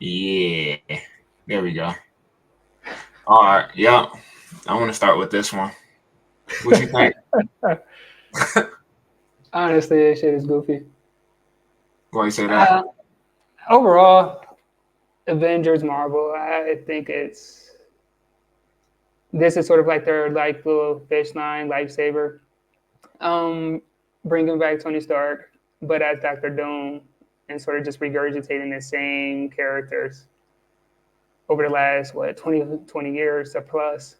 Yeah. There we go. All right. Yeah. I want to start with this one. What you think? Honestly, this shit is goofy. Why you say that? Uh, Overall, Avengers Marvel, I think this is sort of like their like little fish line lifesaver. Um, Bringing back Tony Stark, but as Doctor Doom, and sort of just regurgitating the same characters over the last what 20 years or plus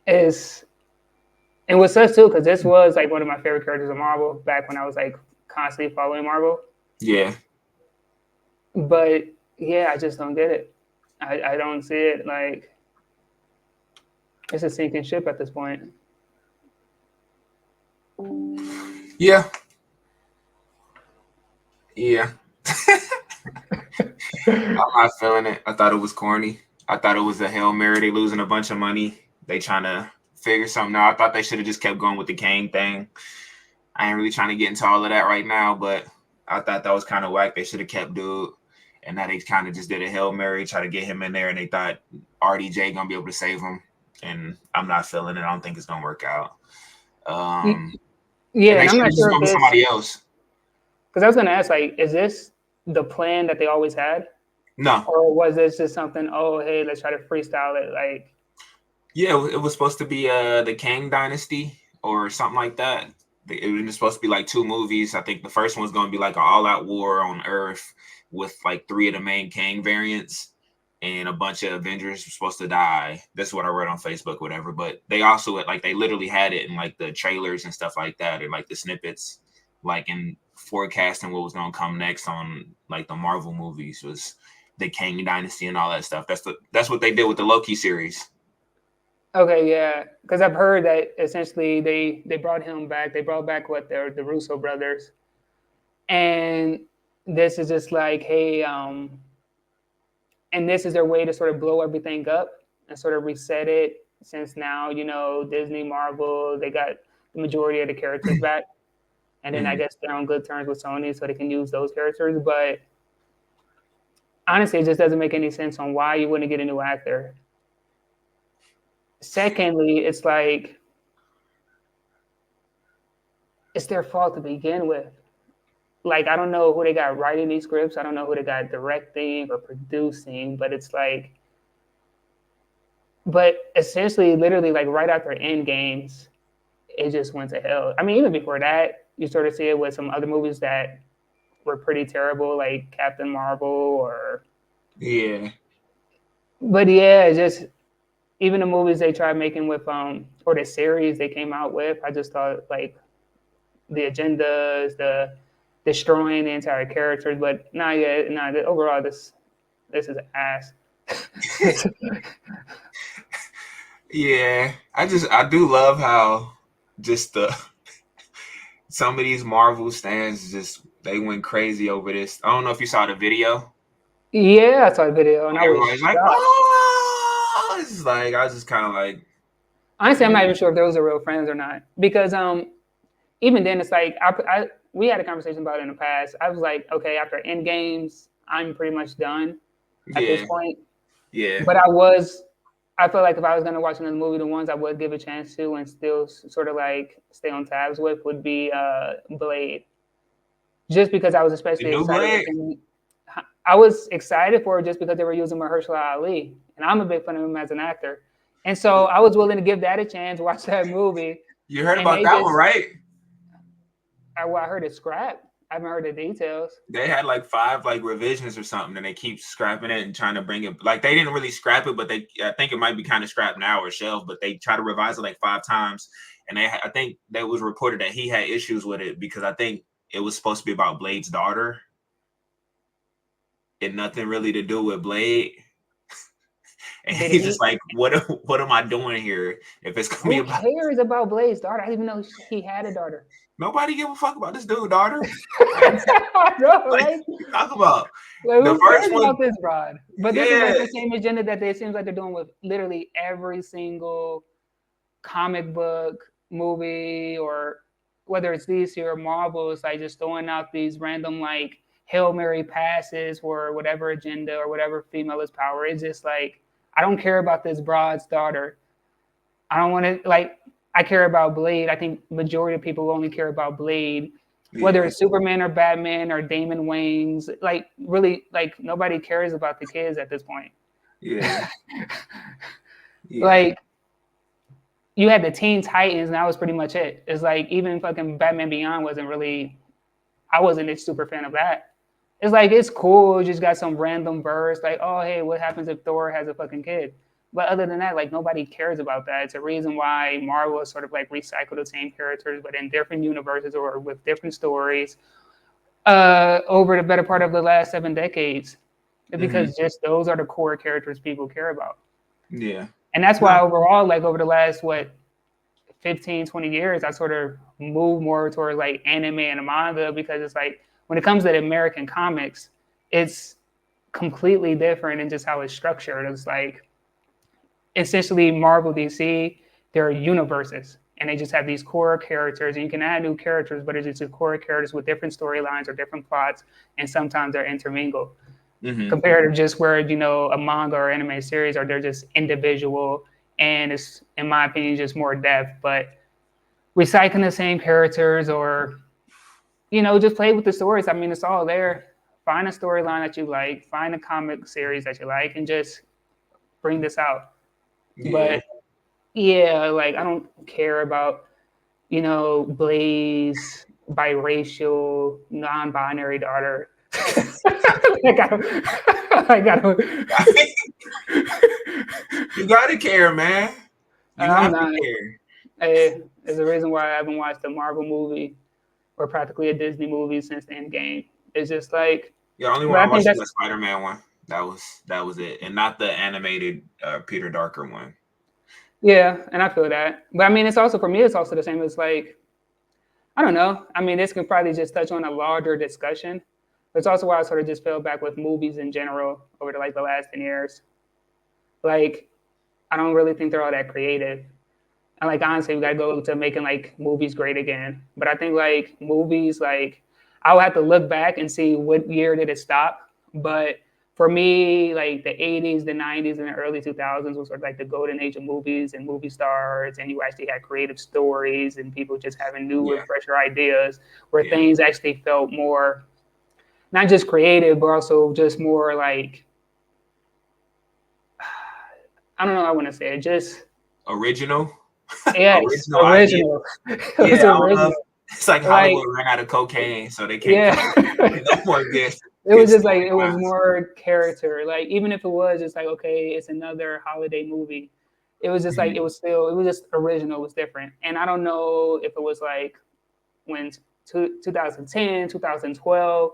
is and what's sucks too because this was like one of my favorite characters of Marvel back when I was like constantly following Marvel. Yeah. But yeah, I just don't get it. I don't see it. Like it's a sinking ship at this point. Yeah. Yeah. I'm not feeling it. I thought it was corny. I thought it was a Hail Mary. They losing a bunch of money. They trying to figure something out. I thought they should have just kept going with the Kang thing. I ain't really trying to get into all of that right now, but I thought that was kind of whack. They should have kept dude. And now they kind of just did a Hail Mary, try to get him in there, and they thought RDJ gonna be able to save him. And I'm not feeling it. I don't think it's gonna work out. Um, and Yeah, they and I'm should not have just sure if went with this somebody else. because I was gonna ask like, is this the plan that they always had, No, or was this just something? Oh, hey, let's try to freestyle it. Like, yeah, it was supposed to be the Kang Dynasty or something like that. It was supposed to be like two movies. I think the first one's going to be like an all-out war on Earth with like three of the main Kang variants, and a bunch of Avengers were supposed to die. That's what I read on Facebook, whatever. But they also like they literally had it in like the trailers and stuff like that, and like the snippets, like in forecasting what was going to come next on like the Marvel movies was the Kang Dynasty and all that stuff. That's what they did with the Loki series. okay, yeah, because I've heard that essentially they brought him back. They brought back what they're the Russo brothers, and this is just like, hey, and this is their way to sort of blow everything up and sort of reset it. Since now, Disney, Marvel, they got the majority of the characters back, and then I Mm. guess they're on good terms with Sony, so they can use those characters. But honestly, it just doesn't make any sense on why you wouldn't get a new actor. Secondly, it's like it's their fault to begin with. Like I don't know who they got writing these scripts. I don't know who they got directing or producing, but it's like, but essentially, literally, like right after End Games, it just went to hell. I mean, even before that, you sort of see it with some other movies that were pretty terrible, like Captain Marvel or. Yeah. But yeah, it's just even the movies they tried making with or the series they came out with, I just thought like the agendas, the destroying the entire characters. But not yet. Nah, overall, this is ass. Yeah. I do love how just the some of these Marvel stands just they went crazy over this. I don't know if you saw the video. Yeah, I saw the video and I was Everybody's like, shocked. oh, it's like I was just kind of like, Honestly, I'm not mm, even sure if those are real friends or not because even then it's like we had a conversation about it in the past. I was like, okay, after End Games, I'm pretty much done at this yeah, point. yeah, But I feel like if I was gonna watch another movie, the ones I would give a chance to and still sort of like stay on tabs with would be Blade, just because I was the especially new excited with Blade. him. I was excited for it just because they were using Mahershala Ali, and I'm a big fan of him as an actor, and so I was willing to give that a chance, watch that movie, You heard and about they that one, just right? I heard it scrapped. I haven't heard the details. They had like five like revisions or something, and they keep scrapping it and trying to bring it. Like they didn't really scrap it, but they I think it might be kind of scrapped now or shelved. But they try to revise it like five times, and I think that was reported that he had issues with it because I think it was supposed to be about Blade's daughter and nothing really to do with Blade. And Did he's just he? like, what am I doing here? If it's gonna be Who about cares about Blade's daughter? I didn't even know he had a daughter. nobody give a fuck about this dude, daughter. Bro, Like like you talk about the who first cares one, about this broad? But this is yeah. like the same agenda that they seems like they're doing with literally every single comic book movie or whether it's DC or Marvel. It's like just throwing out these random like Hail Mary passes for whatever agenda or whatever female is power. It's just like, I don't care about this broad's daughter. I don't want to, like, I care about Blade. I think majority of people only care about Blade, whether Yeah. it's Superman or Batman or Damon Wayans. Like, really, like, nobody cares about the kids at this point. Yeah. Yeah. Like, you had the Teen Titans, and that was pretty much it. It's like, even fucking Batman Beyond wasn't really, I wasn't a super fan of that. It's like, it's cool. You just got some random verse, like, oh, hey, what happens if Thor has a fucking kid? But other than that, like, nobody cares about that. It's a reason why Marvel has sort of like recycled the same characters, but in different universes or with different stories over the better part of the last 7 decades. Because just those are the core characters people care about. Yeah. And that's why overall, like over the last, 15, 20 years, I sort of moved more towards like anime and manga, because it's like, when it comes to the American comics, it's completely different in just how it's structured. It's like, essentially Marvel, DC, they're universes, and they just have these core characters, and you can add new characters, but it's just the core characters with different storylines or different plots, and sometimes they're intermingled. Compared to just where, a manga or anime series, or they're just individual, and it's, in my opinion, just more depth. But recycling the same characters, or just play with the stories. I mean, it's all there. Find a storyline that you like, find a comic series that you like, and just bring this out. Yeah. But yeah, like, I don't care about, Blaze biracial, non-binary daughter. like, I don't. You gotta care, man. You have not, to care. There's a reason why I haven't watched a Marvel movie or practically a Disney movie since Endgame. It's just like, Yeah, only one I watched was the Spider-Man one. That was it, and not the animated Peter Darker one. Yeah, and I feel that. But I mean, it's also, for me, it's also the same as like, I don't know. I mean, this can probably just touch on a larger discussion. But it's also why I sort of just fell back with movies in general over the last 10 years. Like, I don't really think they're all that creative. And like, honestly, we gotta go to making like movies great again. But I think like movies, like, I'll have to look back and see what year did it stop. But for me, like the 80s, the 90s, and the early 2000s was sort of like the golden age of movies and movie stars. And you actually had creative stories and people just having new and fresher ideas, where things actually felt more, not just creative, but also just more like, I don't know how I want to say it, just original. Yes, original. It's original. It's like Hollywood ran out of cocaine, so they can't no more gifts. It was just like, it was more character. Like, even if it was just like, okay, it's another holiday movie, it was just like, it was just original, it was different. And I don't know if it was like when 2010, 2012,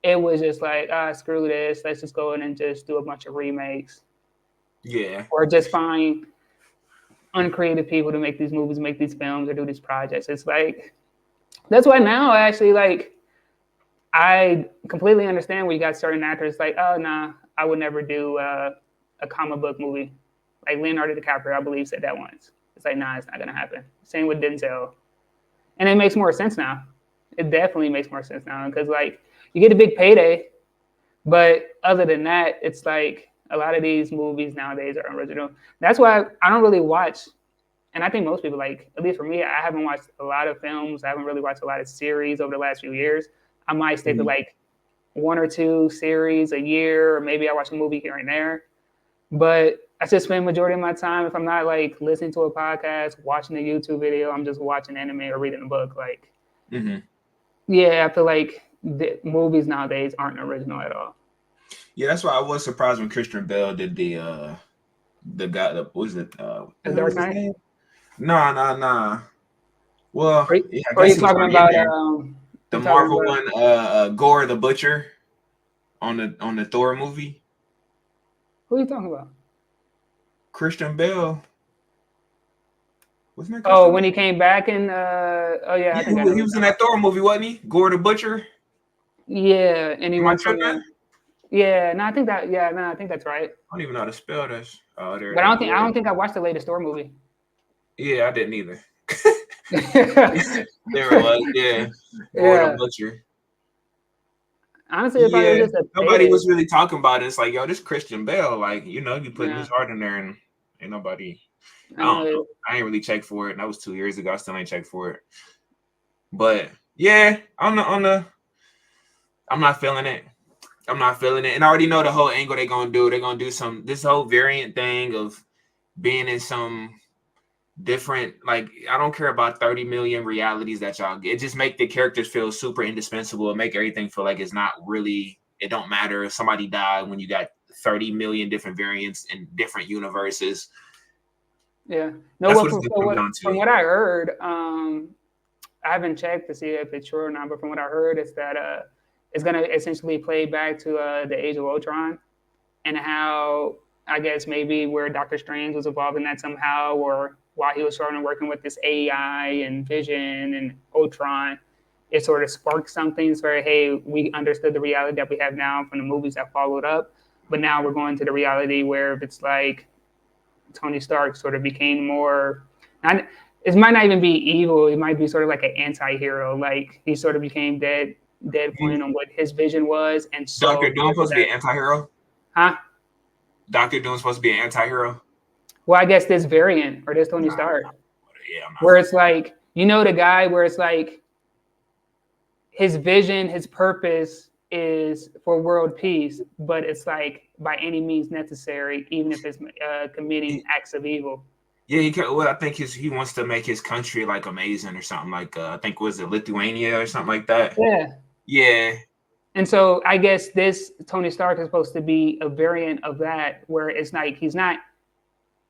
it was just like, screw this, let's just go in and just do a bunch of remakes. Yeah. Or just find uncreative people to make these movies, make these films, or do these projects. It's like, that's why now I actually like, I completely understand where you got certain actors like, oh, nah, I would never do a comic book movie. Like Leonardo DiCaprio, I believe, said that once. It's like, nah, it's not gonna happen. Same with Denzel. And it makes more sense now. It definitely makes more sense now, because like, you get a big payday, but other than that, it's like, a lot of these movies nowadays are original. That's why I don't really watch, and I think most people, like, at least for me, I haven't watched a lot of films. I haven't really watched a lot of series over the last few years. I might stick to like 1 or 2 series a year, or maybe I watch a movie here and there. But I just spend majority of my time, if I'm not like listening to a podcast, watching a YouTube video, I'm just watching anime or reading a book. Like, yeah, I feel like the movies nowadays aren't original at all. Yeah, that's why I was surprised when Christian Bale did the guy, what was it? The Dark Knight? Nah. Well, are you talking about the Marvel one, Gore the Butcher on the Thor movie? Who are you talking about? Christian Bale. Wasn't it? Oh, when he came back and I think he was in that Thor movie, wasn't he? Gore the Butcher. Yeah, and he went from yeah, no, I think that's right. I don't even know how to spell this. Oh, there. But I don't think I watched the latest Thor movie. Yeah, I didn't either. There it was. Yeah, Gore the Butcher. Honestly, it probably Yeah, was just a nobody payday. was really talking about it. It's like, yo, this Christian Bale, like, you putting Yeah, his heart in there, and ain't nobody. I I don't know. know. I ain't really checked for it. That was 2 years ago. I still ain't checked for it. But yeah, I'm not feeling it. I'm not feeling it. And I already know the whole angle they're gonna do. They're gonna do this whole variant thing of being in some different, like, I don't care about 30 million realities that y'all get. It just make the characters feel super indispensable and make everything feel like it's not really, it don't matter if somebody died when you got 30 million different variants in different universes. Yeah. No, That's well, what it's from, gonna so come what, down from to. what I heard, I haven't checked to see if it's true or not, but from what I heard, it's that it's going to essentially play back to the Age of Ultron and how I guess maybe where Doctor Strange was involved in that somehow, or while he was sort of working with this AI and Vision and Ultron, it sort of sparked something. So, hey, we understood the reality that we have now from the movies that followed up, but now we're going to the reality where it's like Tony Stark sort of became more. Not, it might not even be evil. It might be sort of like an anti-hero. Like he sort of became dead point on what his vision was, and so Doctor Doom supposed to be an anti-hero. huh? Doctor Doom's supposed to be an anti-hero. Well, I guess this variant or this Tony Nah, Stark, yeah, I'm not where feeling it's like the guy where it's like his vision, his purpose is for world peace, but it's like by any means necessary, even if it's committing it. acts of evil. Yeah, well, I think he wants to make his country like amazing or something like I think was it Lithuania or something like that. Yeah. Yeah, And so I guess this Tony Stark is supposed to be a variant of that, where it's like he's not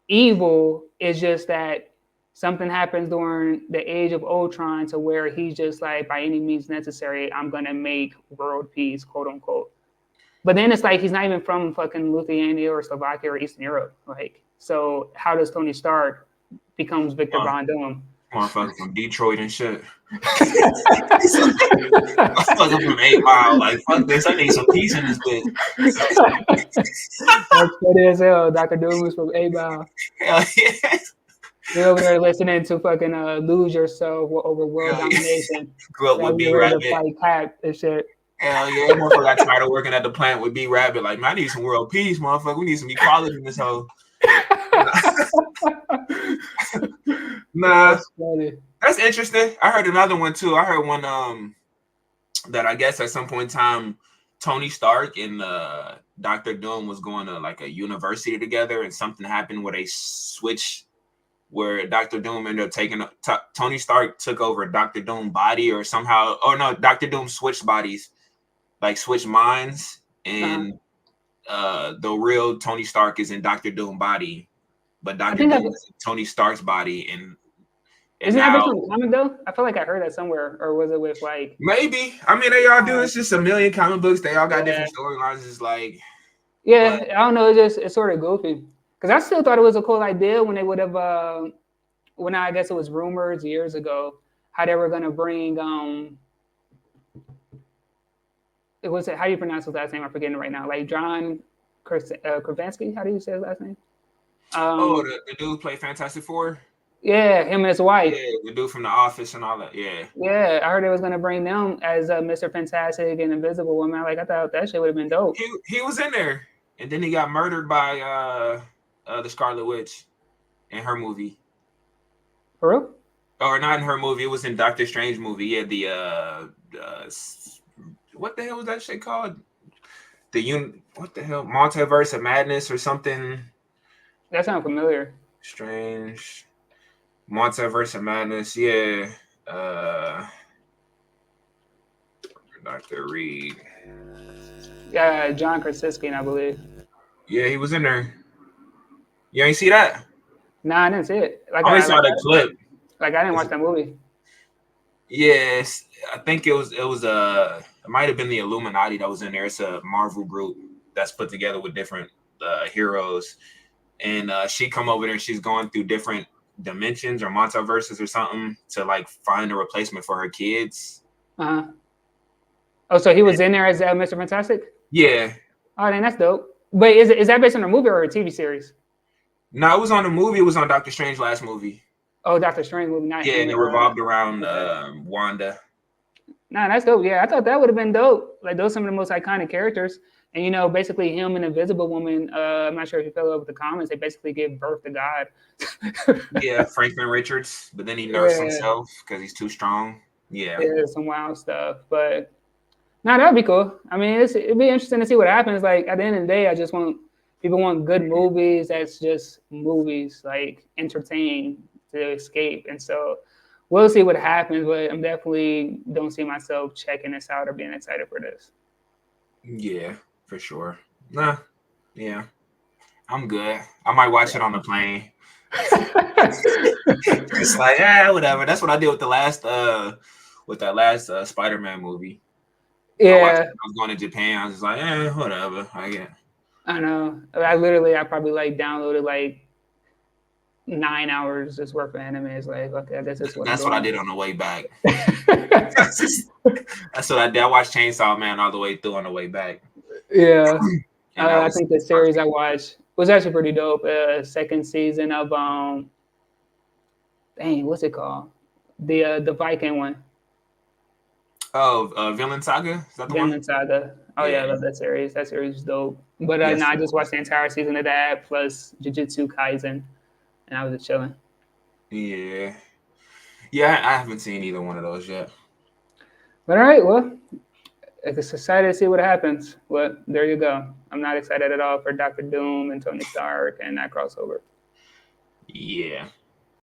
evil. It's just that something happens during the Age of Ultron to where he's just like, by any means necessary, I'm gonna make world peace, quote unquote. But then it's like he's not even from fucking Lithuania or Slovakia or Eastern Europe. Like, so how does Tony Stark becomes Victor Von Doom? motherfucker from Detroit and shit. Motherfucker from 8 Mile, like fuck this. I need some peace in this bitch. That's funny as hell. Dr. Doom is from A-Bow. Hell yeah. You're over there listening to fucking lose yourself over world Hell yeah. domination. Grew up Y'all with get B ready to Rabbit. fight Cap and shit. Hell yeah, that motherfucker got tired of working at the plant with B Rabbit. Like, man, I need some world peace, motherfucker. We need some equality in this whole. Nah, That's funny. that's interesting. I heard another one too. I heard one that I guess at some point in time, Tony Stark and Doctor Doom was going to like a university together, and something happened where they switched, where Doctor Doom ended up taking Tony Stark took over Doctor Doom body, or somehow, oh no, Doctor Doom switched bodies, like switched minds, and the real Tony Stark is in Doctor Doom body, but I Doctor think Doom that is in Tony Stark's body, and isn't that now based on comic though? I feel like I heard that somewhere, or was it with like? maybe, I mean, they all do. It's just a million comic books. They all got Yeah, different storylines. It's like, yeah. but I don't know. It's sort of goofy because I still thought it was a cool idea when they would have when I guess it was rumors years ago how they were gonna bring it was how do you pronounce his last name? I'm forgetting it right now. Like John Krasinski. How do you say his last name? oh, Um, the dude played Fantastic Four. yeah, him and his wife. Yeah, the dude from The Office and all that. Yeah, Yeah, I heard it was gonna bring them as Mr. Fantastic and Invisible Woman. Like I thought that shit would have been dope. he was in there, and then he got murdered by the Scarlet Witch in her movie, For real? or not in her movie. It was in Doctor Strange movie. Yeah, the what the hell was that shit called? What the hell, Multiverse of Madness or something That sounds familiar. strange. Multiverse of Madness. Yeah. Dr. Reed. Yeah, John Krasinski, I believe. Yeah, he was in there. You ain't see that? Nah, I didn't see it. I only saw the clip. Like I didn't watch that movie. Yes, I think it might have been the Illuminati that was in there. It's a Marvel group that's put together with different heroes, and she come over there and she's going through different dimensions or multiverses or something to like find a replacement for her kids. Uh huh. Oh, so he was in there as Mr. Fantastic? Yeah. Oh, then that's dope. But is that based on a movie or a TV series? No, it was on the movie. It was on Doctor Strange last movie. Oh, Doctor Strange movie, not Yeah, in and it the. revolved around Okay. Wanda. Nah, that's dope. Yeah, I thought that would have been dope. Like those are some of the most iconic characters. And basically him and Invisible Woman. I'm not sure if you fell over the comments. They basically give birth to God. Yeah, Franklin Richards, but then he nursed Yeah, himself because he's too strong. Yeah. yeah, some wild stuff. But no, that'd be cool. I mean, it'd be interesting to see what happens. Like at the end of the day, I just want people want good movies. That's just movies, like entertain to escape. And so we'll see what happens. But I'm definitely don't see myself checking this out or being excited for this. Yeah, for sure. Nah, yeah, I'm good. I might watch it on the plane. It's like, whatever. That's what I did with that last Spider-Man movie. I watched it Yeah, when I was going to Japan. I was just like, whatever. I get. I know. I probably like downloaded like 9 hours just worth of anime. It's like, okay, I guess that's what I'm That's what I doing. did on the way back. That's what I did. I watched Chainsaw Man all the way through on the way back, Yeah. and that I was think the series I watched was actually pretty dope. Second season of dang, what's it called? The Viking one, Villain Saga. Is that the one? Vinland Saga. Oh yeah, I Yeah. love that series. That series is dope. But no, Yes. I just watched the entire season of that plus Jujutsu Kaisen, and I was just chilling. Yeah. Yeah. I haven't seen either one of those yet. But all right, well, it's excited to see what happens. But there you go. I'm not excited at all for Doctor Doom and Tony Stark and that crossover. Yeah.